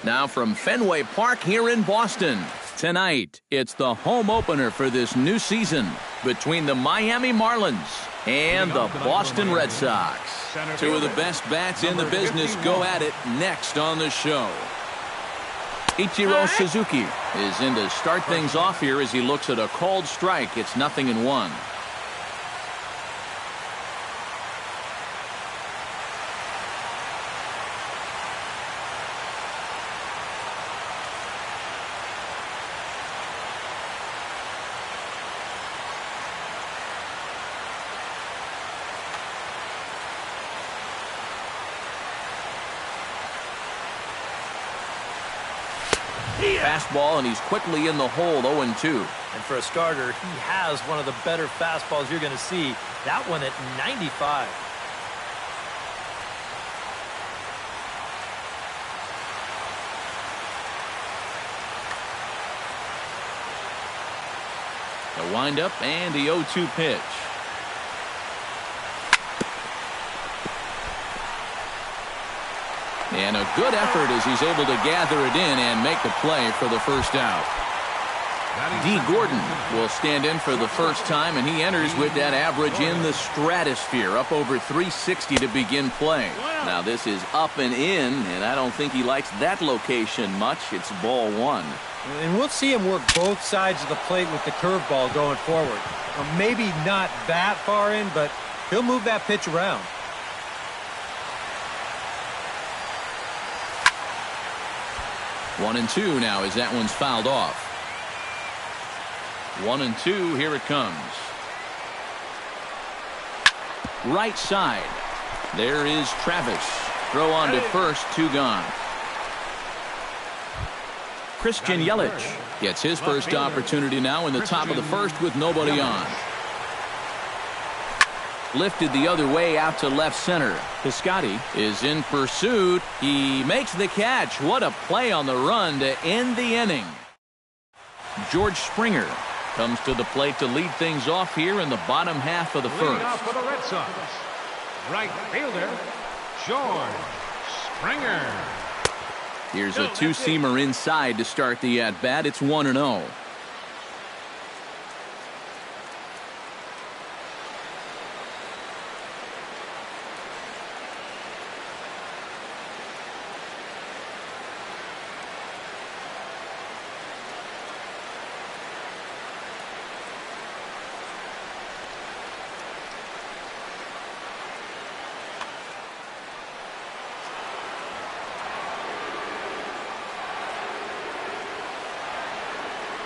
Now from Fenway Park here in Boston. Tonight, it's the home opener for this new season between the Miami Marlins and the Boston Red Sox. Two of the best bats in the business go at it next on the show. Ichiro Suzuki is in to start things off here as he looks at a called strike. It's 0-1. Fastball, and he's quickly in the hole, 0-2. And for a starter, he has one of the better fastballs you're going to see. That one at 95. The windup and the 0-2 pitch. And a good effort as he's able to gather it in and make the play for the first out. D. Gordon will stand in for the first time, and he enters with that average in the stratosphere, up over 360 to begin play. Now this is up and in, and I don't think he likes that location much. It's ball one. And we'll see him work both sides of the plate with the curveball going forward. Maybe not that far in, but he'll move that pitch around. 1-2 now as that one's fouled off. 1-2, here it comes. Right side. There is Travis. Throw on to first, 2 gone. Christian Yelich gets his first opportunity now in the top of the first with nobody on. Lifted the other way out to left center. Piscotty is in pursuit. He makes the catch. What a play on the run to end the inning. George Springer comes to the plate to lead things off here in the bottom half of the first. For the Red Sox, right fielder, George Springer. Here's a two-seamer inside to start the at-bat. It's 1-0.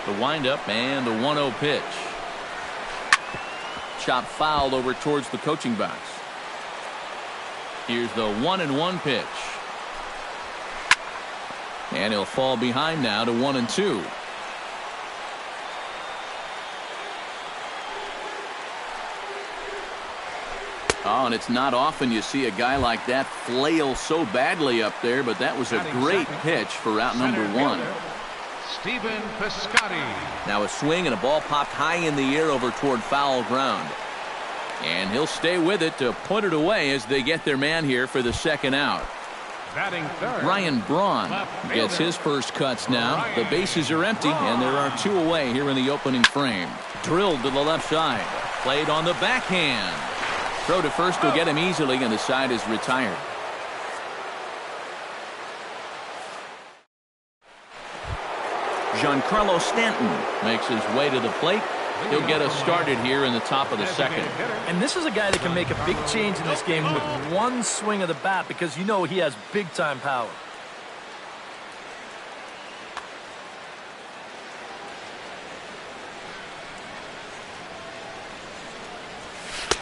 The windup and the 1-0 pitch. Chop foul over towards the coaching box. Here's the 1-1 pitch. And he'll fall behind now to 1-2. Oh, and it's not often you see a guy like that flail so badly up there, but that was a great pitch for out number 1. Stephen Piscotty. Now a swing and a ball popped high in the air over toward foul ground. And he'll stay with it to put it away as they get their man here for the second out. Batting third, Ryan Braun gets his first cuts now. The bases are empty, and there are 2 away here in the opening frame. Drilled to the left side. Played on the backhand. Throw to first will get him easily, and the side is retired. Giancarlo Stanton makes his way to the plate. He'll get us started here in the top of the second. And this is a guy that can make a big change in this game with one swing of the bat, because you know he has big-time power.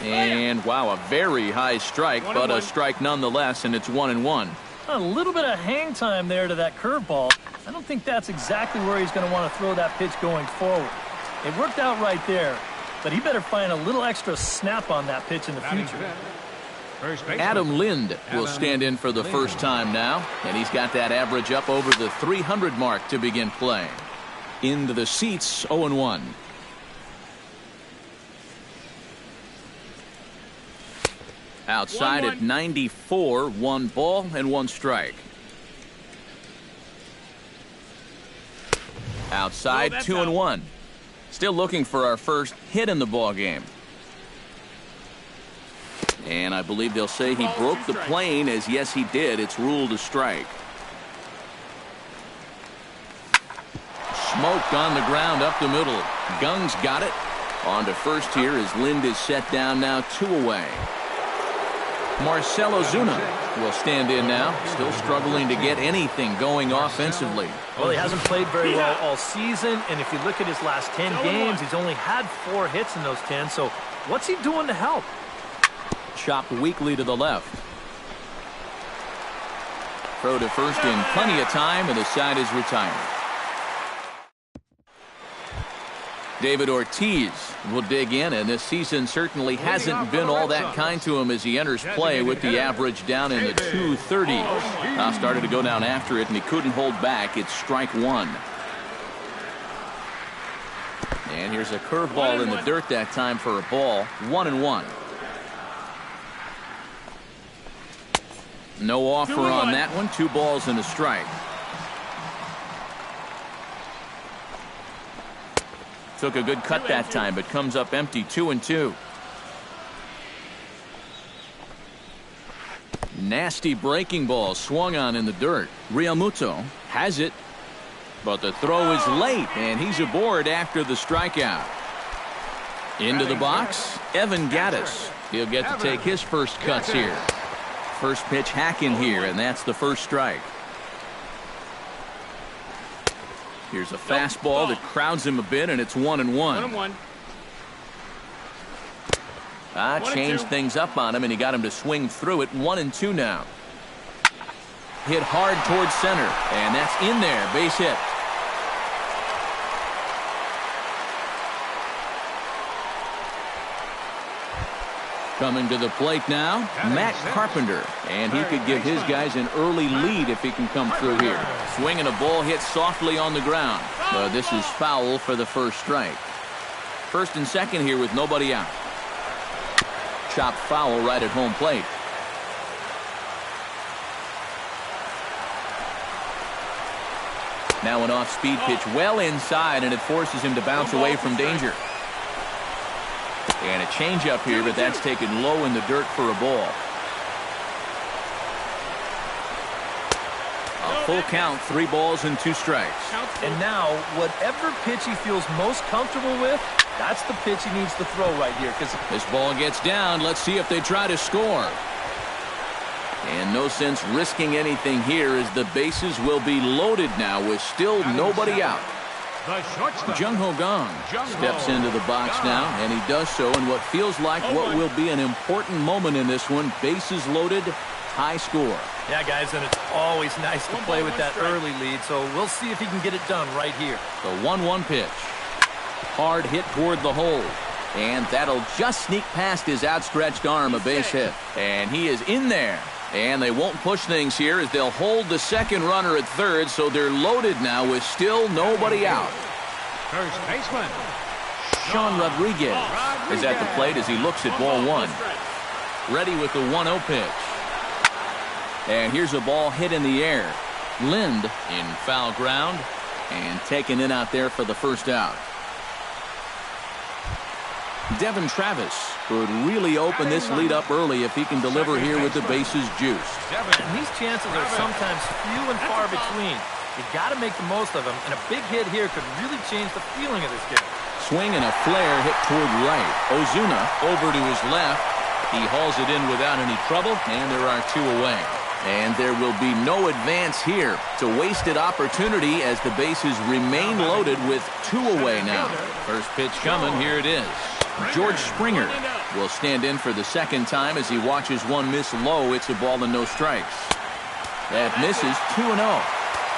And wow, a very high strike, but a strike nonetheless, and it's 1-1. A little bit of hang time there to that curveball. I don't think that's exactly where he's going to want to throw that pitch going forward. It worked out right there, but he better find a little extra snap on that pitch in the future. Adam Lind will stand in for the first time now, and he's got that average up over the 300 mark to begin play. Into the seats, 0-1. Outside at 94, 1 ball and 1 strike. Outside, 2-1. Still looking for our first hit in the ball game. And I believe they'll say he broke the plane, as yes, he did. It's ruled a strike. Smoked on the ground up the middle. Gung's got it. On to first here as Lind is set down now, 2 away. Marcell Ozuna will stand in now, still struggling to get anything going offensively. Well, he hasn't played very well all season, and if you look at his last 10 games, he's only had 4 hits in those 10, so what's he doing to help? Chopped weakly to the left. Throw to first in plenty of time, and the side is retired. David Ortiz will dig in, and this season certainly hasn't been all that kind to him as he enters play with the average down in the 230s. Now started to go down after it, and he couldn't hold back. It's strike 1. And here's a curveball in the dirt that time for a ball. 1-1. No offer on that one. 2 balls and a strike. Took a good cut that time, but comes up empty. 2-2. Nasty breaking ball swung on in the dirt. Realmuto has it, but the throw is late, and he's aboard after the strikeout. Into the box, Evan Gattis. He'll get to take his first cuts here. First pitch hacking here, and that's the first strike. Here's a fastball that crowds him a bit, and it's 1-1. Changed things up on him, and he got him to swing through it. 1-2 now. Hit hard towards center, and that's in there. Base hit. Coming to the plate now, Matt Carpenter, and he could give his guys an early lead if he can come through here. Swinging a ball hit softly on the ground, but this is foul for the first strike. First and second here with nobody out. Chopped foul right at home plate. Now an off-speed pitch well inside, and it forces him to bounce away from danger. And a changeup here, but that's taken low in the dirt for a ball. A full count, 3 balls and 2 strikes. And now, whatever pitch he feels most comfortable with, that's the pitch he needs to throw right here. Because this ball gets down. Let's see if they try to score. And no sense risking anything here, as the bases will be loaded now with still nobody out. Jung Ho Gong steps into the box now, and he does so in what feels like what will be an important moment in this one. Bases loaded, high score. Yeah, guys, and it's always nice to play with that early lead, so we'll see if he can get it done right here. The 1-1 pitch. Hard hit toward the hole, and that'll just sneak past his outstretched arm, a base hit. And he is in there. And they won't push things here, as they'll hold the second runner at third, so they're loaded now with still nobody out. First baseman Sean Rodriguez is at the plate as he looks at ball 1. Ready with the 1-0 pitch. And here's a ball hit in the air. Lind in foul ground and taken in out there for the first out. Devin Travis could really open this lead up early if he can deliver here with the bases juiced. And these chances are sometimes few and far between. You got to make the most of them, and a big hit here could really change the feeling of this game. Swing and a flare hit toward right. Ozuna over to his left. He hauls it in without any trouble, and there are 2 away. And there will be no advance here. It's a wasted opportunity as the bases remain loaded with 2 away now. First pitch coming. Here it is. George Springer will stand in for the second time as he watches one miss low. It's a ball and no strikes. That misses. 2-0.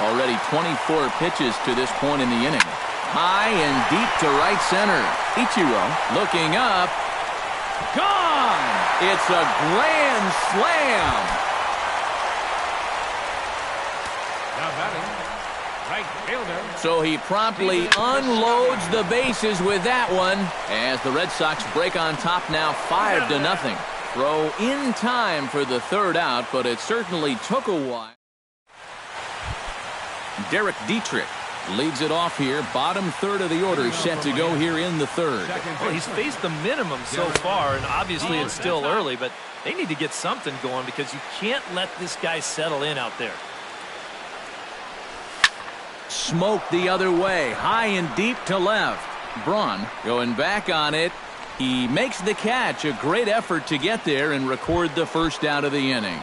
Already 24 pitches to this point in the inning. High and deep to right center. Ichiro looking up. Gone! It's a grand slam. Now batting, right fielder. So he promptly unloads the bases with that one as the Red Sox break on top now 5-0. Throw in time for the third out, but it certainly took a while. Derek Dietrich Leads it off here. Bottom third of the order set to go here in the third. Well, he's faced the minimum so far, and obviously it's still early, but they need to get something going because you can't let this guy settle in out there. Smoke the other way, high and deep to left. Braun going back on it. He makes the catch. A great effort to get there and record the first out of the inning.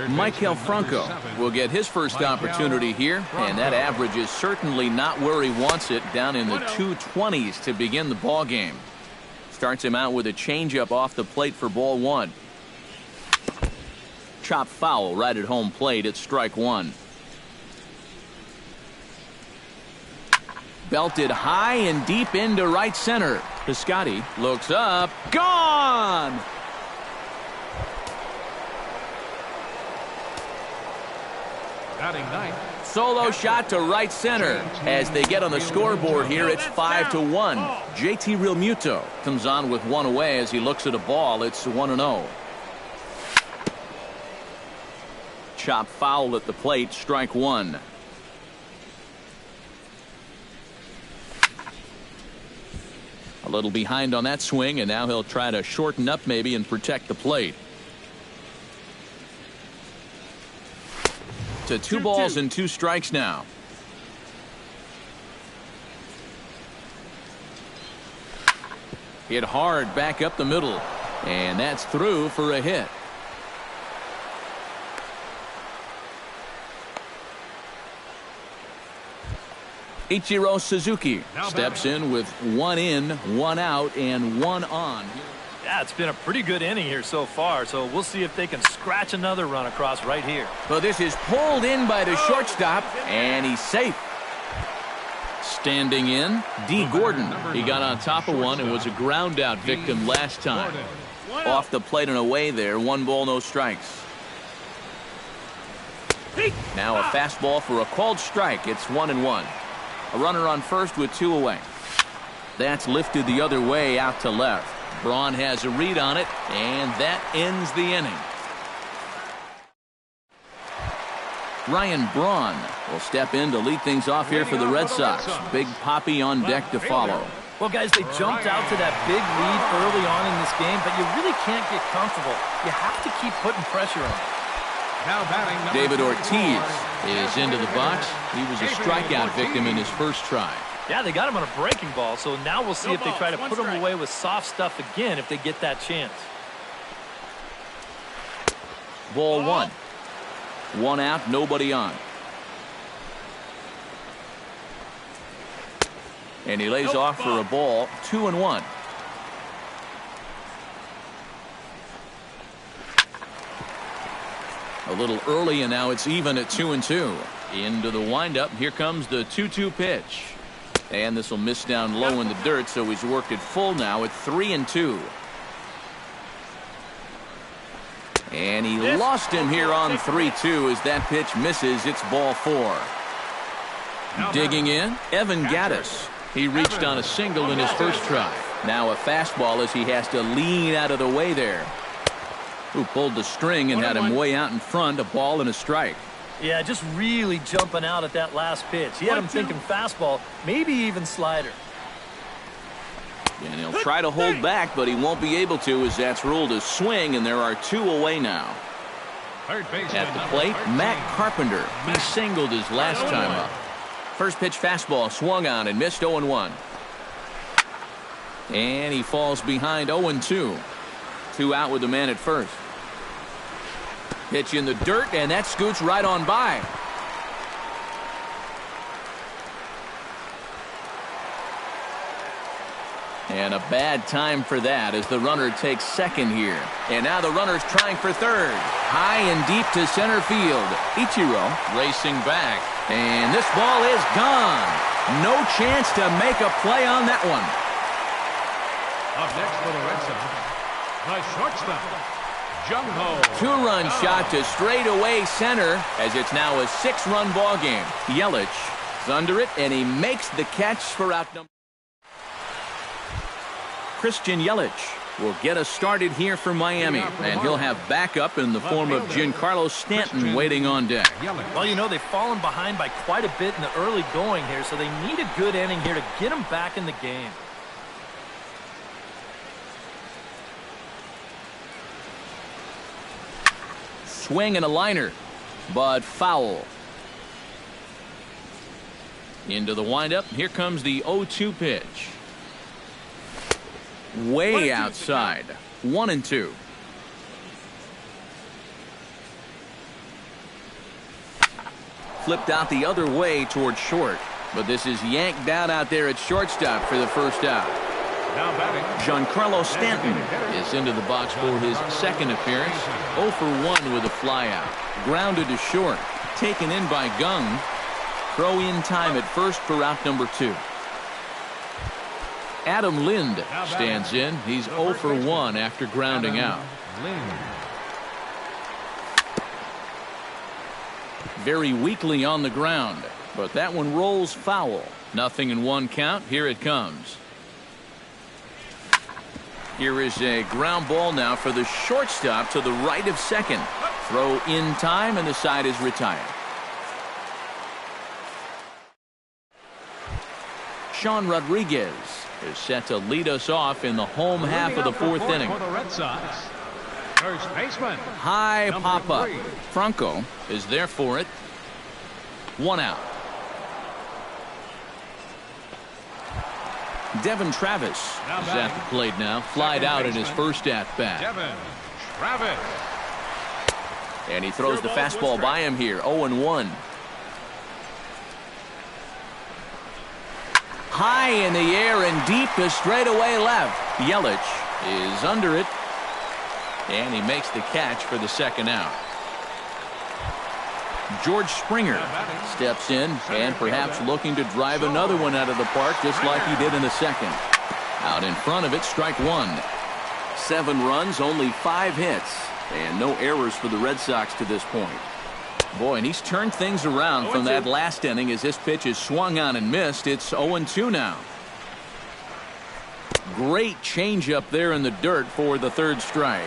Michael Franco will get his first opportunity here, and that average is certainly not where he wants it, down in the 220s to begin the ball game. Starts him out with a changeup off the plate for ball one. Chop foul right at home plate. It's strike one. Belted high and deep into right center. Piscotty looks up. Gone! Solo shot to right center. As they get on the scoreboard here, it's 5-1. JT Realmuto comes on with one away as he looks at a ball. It's 1-0. Chop foul at the plate, strike one. A little behind on that swing, and now he'll try to shorten up maybe and protect the plate. To 2 balls and 2 strikes now. Hit hard back up the middle, and that's through for a hit. Ichiro Suzuki steps in with 1 in, 1 out, and 1 on. Yeah, it's been a pretty good inning here so far, so we'll see if they can scratch another run across right here. Well, this is pulled in by the shortstop, and he's safe. Standing in, D. Gordon. He got on top of one and was a ground out victim last time. Off the plate and away there, 1 ball, no strikes. Now a fastball for a called strike. It's 1-1. A runner on first with 2 away. That's lifted the other way out to left. Braun has a read on it, and that ends the inning. Ryan Braun will step in to lead things off here for the Red Sox. Big Poppy on deck to follow. Well, guys, they jumped out to that big lead early on in this game, but you really can't get comfortable. You have to keep putting pressure on them. David Ortiz is into the box. He was a strikeout victim in his first try. Yeah, they got him on a breaking ball, so now we'll see if they try to put him away with soft stuff again if they get that chance. Ball 1. 1 out, nobody on. And he lays off for a ball, 2-1. A little early, and now it's even at 2-2. Into the windup. Here comes the 2-2 pitch. And this will miss down low in the dirt, so he's worked it full now at 3-2. And he lost him here on 3-2 as that pitch misses. It's ball 4. Digging in, Evan Gattis. He reached on a single in his first try. Now a fastball as he has to lean out of the way there. Who pulled the string and had him way out in front, a ball and a strike. Yeah, just really jumping out at that last pitch. He had him thinking fastball, maybe even slider. And he'll try to hold back, but he won't be able to as that's ruled a swing, and there are 2 away now. At the plate, Matt Carpenter. He singled his last time up. First pitch fastball swung on and missed 0-1. And he falls behind 0-2. 2 out with the man at first. Pitch in the dirt, and that scoots right on by. And a bad time for that as the runner takes second here. And now the runner's trying for third. High and deep to center field. Ichiro racing back. And this ball is gone. No chance to make a play on that one. Up next for the Red Sox, the shortstop, Jung-Ho. 2-run shot to straightaway center as it's now a 6-run ball game. Yelich is under it, and he makes the catch for out number. Christian Yelich will get us started here for Miami, and he'll have backup in the form of Giancarlo Stanton waiting on deck. Well, you know, they've fallen behind by quite a bit in the early going here, so they need a good inning here to get them back in the game. Swing and a liner, but foul. Into the windup. Here comes the 0-2 pitch. Way outside. 1-2. Flipped out the other way towards short, but this is yanked down out there at shortstop for the first out. Now batting, Giancarlo Stanton is into the box for his second appearance. 0 for 1 with a flyout. Grounded to short. Taken in by Gung. Throw in time at first for out number 2. Adam Lind stands in. He's 0 for 1 after grounding out. Very weakly on the ground, but that one rolls foul. 0-1 count. Here it comes. Here is a ground ball now for the shortstop to the right of second. Throw in time, and the side is retired. Sean Rodriguez is set to lead us off in the home half of the fourth inning. For the Red Sox, first baseman. High Number pop-up. 3. Franco is there for it. 1 out. Devin Travis is at the plate now. Flied out in his first at-bat. Devin Travis. And he throws the fastball by him here. 0-1. High in the air and deep to straightaway left. Yelich is under it. And he makes the catch for the second out. George Springer steps in and perhaps looking to drive another one out of the park just like he did in the second. Out in front of it, strike 1. 7 runs, only 5 hits, and no errors for the Red Sox to this point. Boy, and he's turned things around from that last inning as this pitch is swung on and missed. It's 0-2 now. Great changeup there in the dirt for the third strike.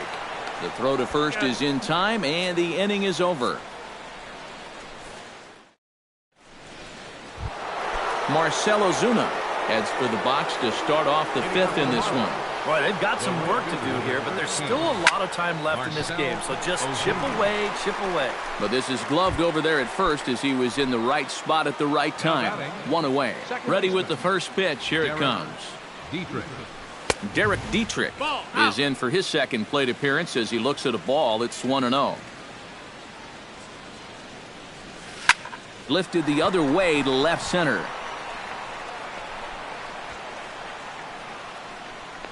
The throw to first is in time, and the inning is over. Marcell Ozuna heads for the box to start off the 5th in this one. Boy, they've got some work to do here, but there's still a lot of time left in this game, so just chip away, chip away. But this is gloved over there at first as he was in the right spot at the right time. 1 away. Ready with the first pitch. Here it comes. Derek Dietrich is in for his second plate appearance as he looks at a ball. It's 1-0. Lifted the other way to left center.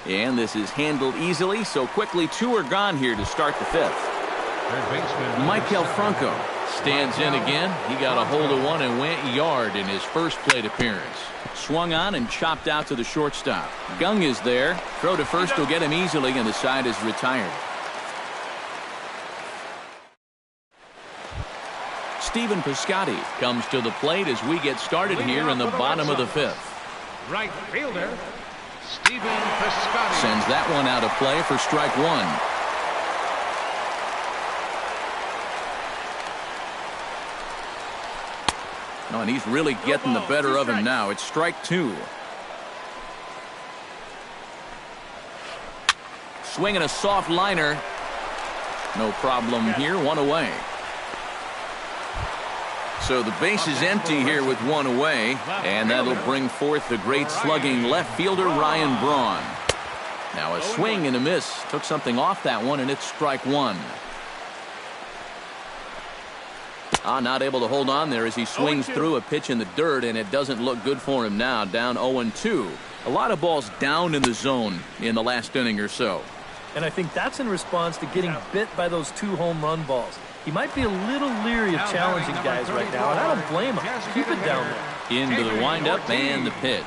And this is handled easily, so quickly 2 are gone here to start the 5th. Michael Franco stands in again. He got a hold of one and went yard in his first plate appearance. Swung on and chopped out to the shortstop. Gung is there. Throw to first will get him easily, and the side is retired. Stephen Piscotty comes to the plate as we get started here in the bottom of the 5th. Right fielder, Stephen Piscotty. Sends that one out of play for strike 1. Oh, and he's really getting the better of him now. It's strike 2. Swinging a soft liner. No problem here. 1 away. So the base is empty here with 1 away, and that'll bring forth the great slugging left fielder Ryan Braun. Now a swing and a miss. Took something off that one, and it's strike 1. Not able to hold on there as he swings through a pitch in the dirt, and it doesn't look good for him now. Down 0-2. A lot of balls down in the zone in the last inning or so. And I think that's in response to getting bit by those 2 home run balls. He might be a little leery of challenging guys right now, and I don't blame him. Keep it down there. Into the windup and the pitch.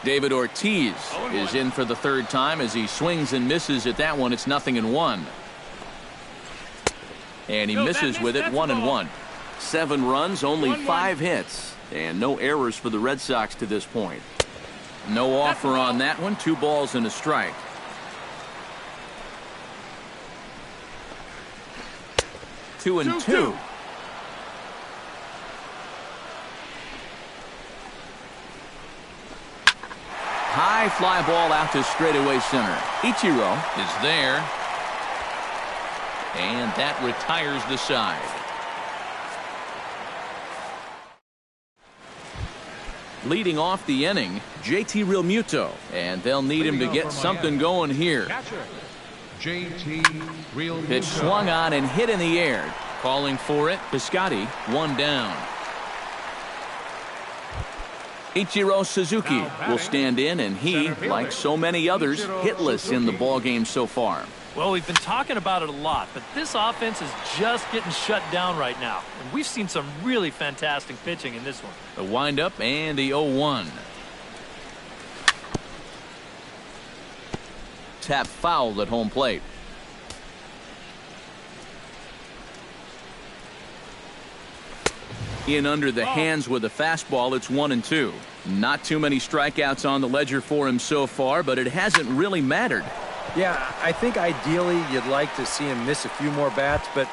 David Ortiz is in for the 3rd time as he swings and misses at that one. It's 0-1. And he misses with it. 1-1. 7 runs, only 5 hits, and no errors for the Red Sox to this point. No offer on that one. 2 balls and a strike. 2-2. High fly ball out to straightaway center. Ichiro is there. And that retires the side. Leading off the inning, JT Realmuto. And they'll need him to get something going here. JT Realmuto. Pitch swung on and hit in the air. Calling for it, Piscotty, one down. Ichiro Suzuki will stand in, and he, like so many others, hitless in the ballgame so far. Well, we've been talking about it a lot, but this offense is just getting shut down right now. And we've seen some really fantastic pitching in this one. The windup and the 0-1. Tap fouled at home plate. In under the hands with a fastball, it's 1-2. Not too many strikeouts on the ledger for him so far, but it hasn't really mattered. Yeah, I think ideally you'd like to see him miss a few more bats, but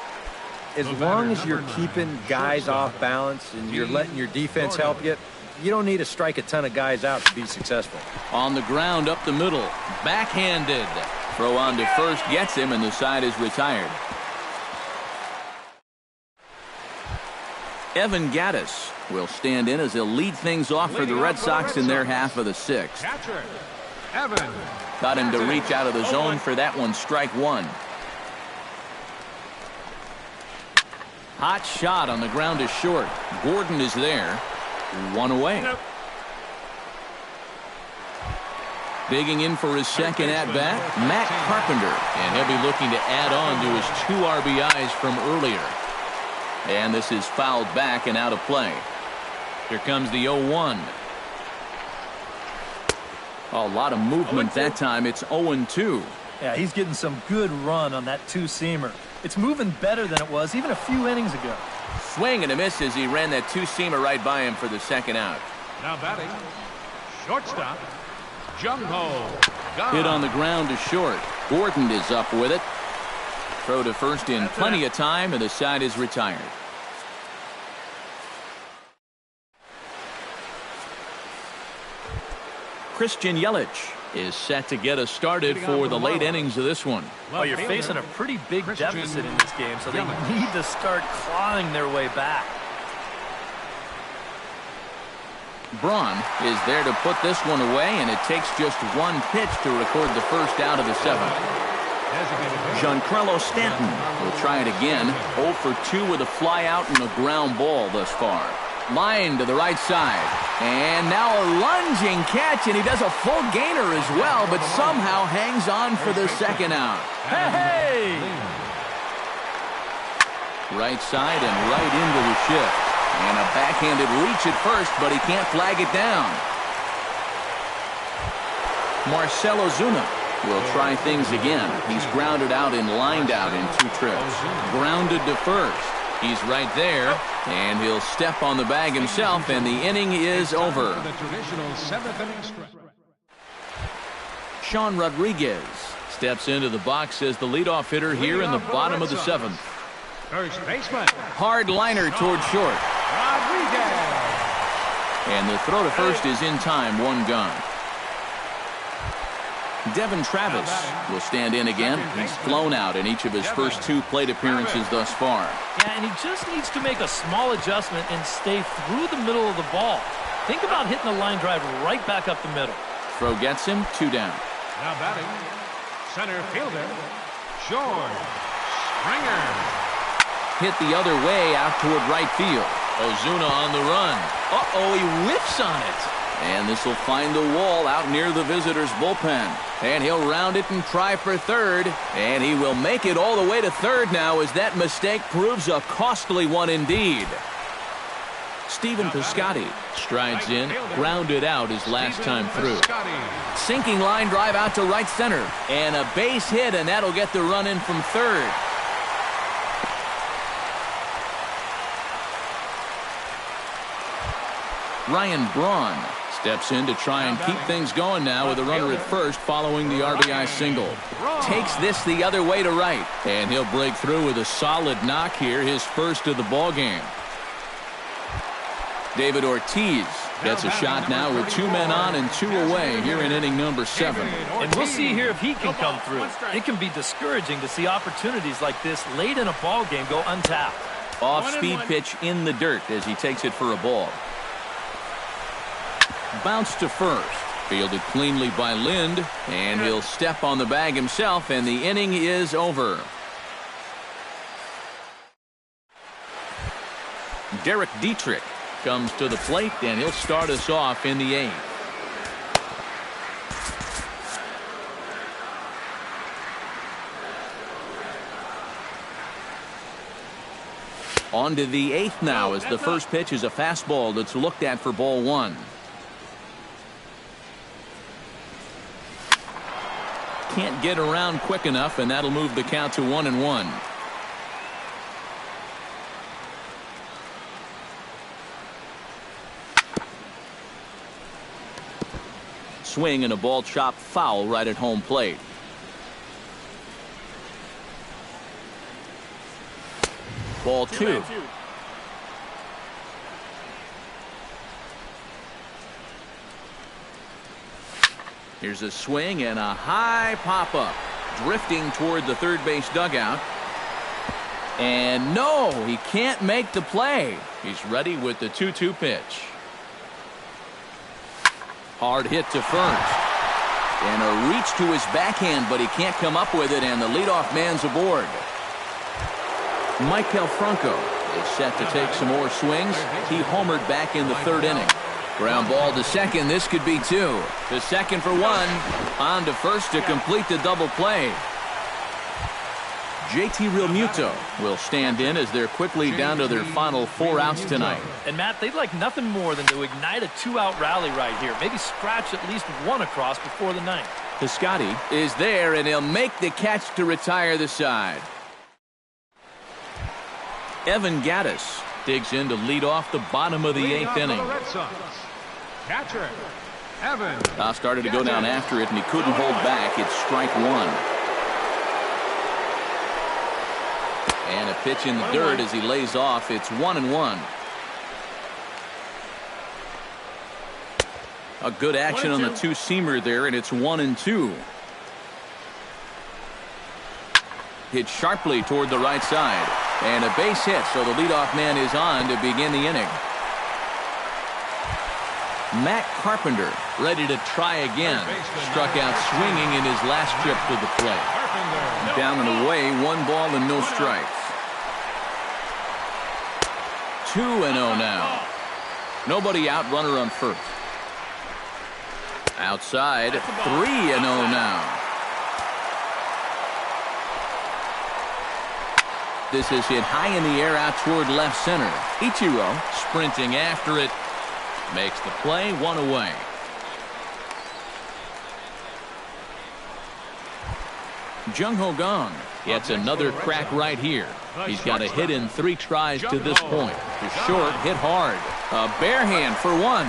as long as you're keeping guys off balance and you're letting your defense help you don't need to strike a ton of guys out to be successful. On the ground up the middle, backhanded. Throw on to first gets him, and the side is retired. Evan Gattis will stand in as he'll lead things off for the Red Sox in their half of the sixth. Catcher, Evan. Got him to reach out of the zone for that one, strike one. Hot shot on the ground to short. Gordon is there. One away. Digging in for his second at-bat, Matt Carpenter. And he'll be looking to add on to his 2 RBIs from earlier. And this is fouled back and out of play. Here comes the 0-1. A lot of movement that time. It's 0-2. Yeah, he's getting some good run on that two-seamer. It's moving better than it was even a few innings ago. Swing and a miss as he ran that two-seamer right by him for the second out. Now batting, shortstop, Jumbo. Hit on the ground to short. Gordon is up with it. Throw to first in plenty of time, and the side is retired. Christian Yelich is set to get us started for the late innings of this one. Well, you're facing a pretty big deficit in this game, so they need to start clawing their way back. Braun is there to put this one away, and it takes just one pitch to record the first out of the seventh. Giancarlo Stanton will try it again. 0 for 2 with a fly out and a ground ball thus far. Line to the right side. And now a lunging catch, and he does a full gainer as well, but somehow hangs on for the second out. Hey! Right side and right into the shift. And a backhanded reach at first, but he can't flag it down. Marcell Ozuna will try things again. He's grounded out and lined out in 2 trips. Grounded to first. He's right there, and he'll step on the bag himself, and the inning is over. Sean Rodriguez steps into the box as the leadoff hitter here in the bottom of the seventh. First baseman. Hard liner toward short. Rodriguez. And the throw to first is in time, 1 gone. Devin Travis will stand in again. He's flown out in each of his first 2 plate appearances thus far. Yeah, and he just needs to make a small adjustment and stay through the middle of the ball. Think about hitting a line drive right back up the middle. Throw gets him, 2 down. Now batting, center fielder, George Springer. Hit the other way out toward right field. Ozuna on the run. Uh-oh, he whiffs on it. And this will find the wall out near the visitors' bullpen. And he'll round it and try for third. And he will make it all the way to third now as that mistake proves a costly one indeed. Steven Piscotty strides in, grounded out his last time through. Sinking line drive out to right center. And a base hit, and that'll get the run in from third. Ryan Braun Steps in to try and keep things going now with a runner at first following the RBI single. Takes this the other way to right, and he'll break through with a solid knock here, his first of the ball game. David Ortiz gets a shot now with 2 men on and 2 away here in inning number 7. And we'll see here if he can come through. It can be discouraging to see opportunities like this late in a ball game go untapped. Off-speed pitch in the dirt as he takes it for a ball. Bounce to first. Fielded cleanly by Lind, and he'll step on the bag himself, and the inning is over. Derek Dietrich comes to the plate, and he'll start us off in the 8th. On to the 8th now as the first pitch is a fastball that's looked at for ball 1. Can't get around quick enough, and that'll move the count to 1-1. Swing and a ball chopped foul right at home plate. Ball 2. Here's a swing and a high pop-up. Drifting toward the third base dugout. And no, he can't make the play. He's ready with the 2-2 pitch. Hard hit to first. And a reach to his backhand, but he can't come up with it, and the leadoff man's aboard. Michael Franco is set to take some more swings. He homered back in the 3rd inning. Ground ball to second. This could be 2. To second for 1. On to first to complete the double play. JT Realmuto will stand in as they're quickly down to their final 4 outs tonight. And Matt, they'd like nothing more than to ignite a 2-out rally right here. Maybe scratch at least 1 across before the 9th. Piscotty is there, and he'll make the catch to retire the side. Evan Gattis digs in to lead off the bottom of the 8th inning. Catcher, Evan. Started to go down after it, and he couldn't hold back. It's strike 1. And a pitch in the dirt as he lays off. It's 1-1. A good action on the 2-seamer there, and it's 1-2. Hit sharply toward the right side. And a base hit, so the leadoff man is on to begin the inning. Matt Carpenter ready to try again. Struck out swinging in his last trip to the plate. Down and away, 1 ball and no strikes. 2-0 now. Nobody out, runner on first. Outside, 3-0 now. This is hit high in the air out toward left center. Ichiro sprinting after it. Makes the play, 1 away. Jung Ho Gong gets another crack right here. He's got a hit in 3 tries to this point. The short hit hard. A bare hand for 1.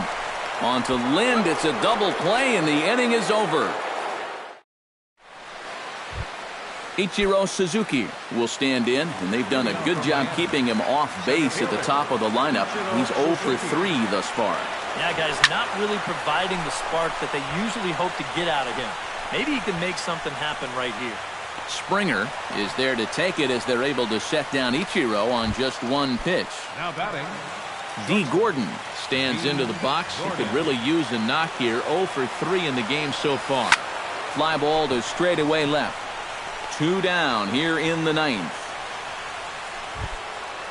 On to Lind. It's a double play, and the inning is over. Ichiro Suzuki will stand in, and they've done a good job keeping him off base at the top of the lineup. He's 0 for 3 thus far. Yeah, guys, not really providing the spark that they usually hope to get out of him. Maybe he can make something happen right here. Springer is there to take it as they're able to set down Ichiro on just 1 pitch. Now batting. D. Gordon stands into the box. He could really use a knock here. 0 for 3 in the game so far. Fly ball to straightaway left. 2 down here in the 9th.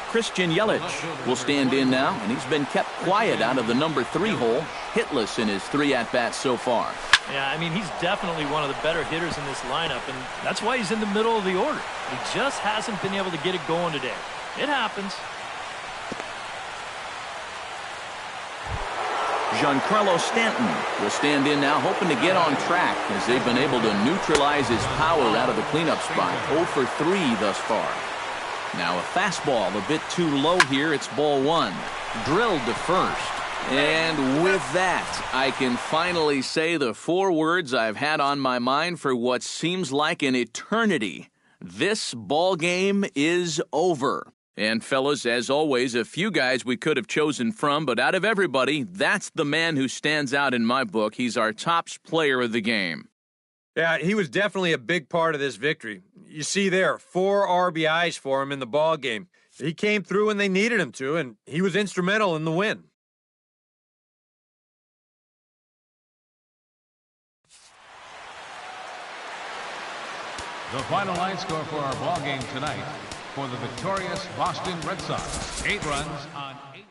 Christian Yelich will stand in now, and he's been kept quiet out of the number 3 hole, hitless in his 3 at-bats so far. Yeah, I mean, he's definitely one of the better hitters in this lineup, and that's why he's in the middle of the order. He just hasn't been able to get it going today. It happens. Giancarlo Stanton will stand in now, hoping to get on track as they've been able to neutralize his power out of the cleanup spot. 0 for 3 thus far. Now a fastball a bit too low here. It's ball 1. Drilled to first. And with that, I can finally say the 4 words I've had on my mind for what seems like an eternity. This ball game is over. And fellas, as always, a few guys we could have chosen from, but out of everybody, that's the man who stands out in my book. He's our top player of the game. Yeah, he was definitely a big part of this victory. You see there, 4 RBIs for him in the ball game. He came through when they needed him to, and he was instrumental in the win. The final line score for our ball game tonight for the victorious Boston Red Sox. 8 runs on 8.